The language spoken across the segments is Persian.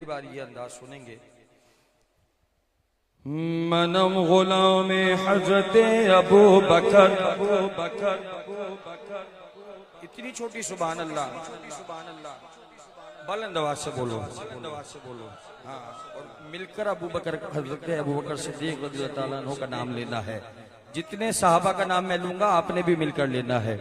بار یہ انداز سنیں گے. منم غلام حضرت ابو بکر. اتنی چھوٹی سبحان اللہ. بلند آواز سے بولو. ہاں اور مل کر ابو بکر حضرت ابو بکر صدیق رضی اللہ تعالیٰ عنہ کا نام لینا ہے. جتنے صحابہ کا نام میں لوں گا آپ نے بھی مل کر لینا ہے.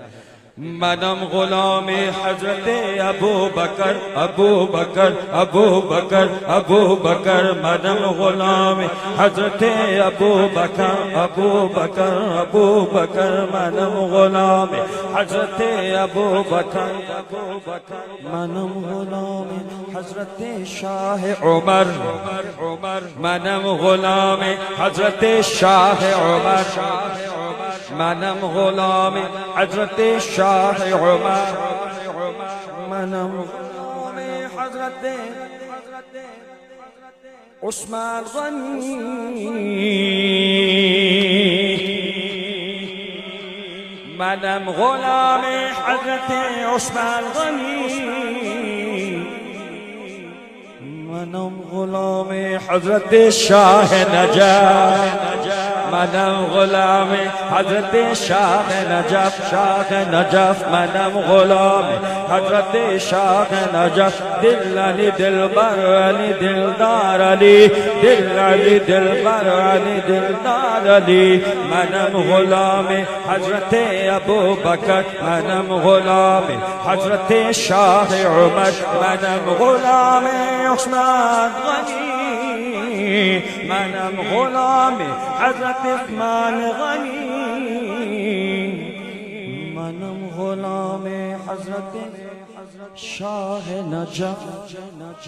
منم غلام حضرت ابو بکر ابو بکر ابو بکر ابو بکر. منم غلام حضرت ابو بکر ابو بکر ابو بکر. منم غلام حضرت ابو بکر ابو بکر. منم غلام حضرت شاہ عمر. منم غلام حضرت شاہ عمر. منم غلام حضرت شاہ عمر. منم غلام حضرت عثمان غنی. منم غلام حضرت عثمان غنی. منم غلام حضرت شاہ نجف. منم غلام حضرت شاہ نجف. شاہ نجف. منم غلام حضرت شاہ نجف. دل علی دلبر علی دلدار علی. دل علی دلبر علی دلدار علی. منم غلام حضرت ابو بکر. منم غلام حضرت شاہ عمر. منم غلام عثمان غنی. منم غلام حضرت عثمان غنی. منم غلام حضرت شاہ نجف.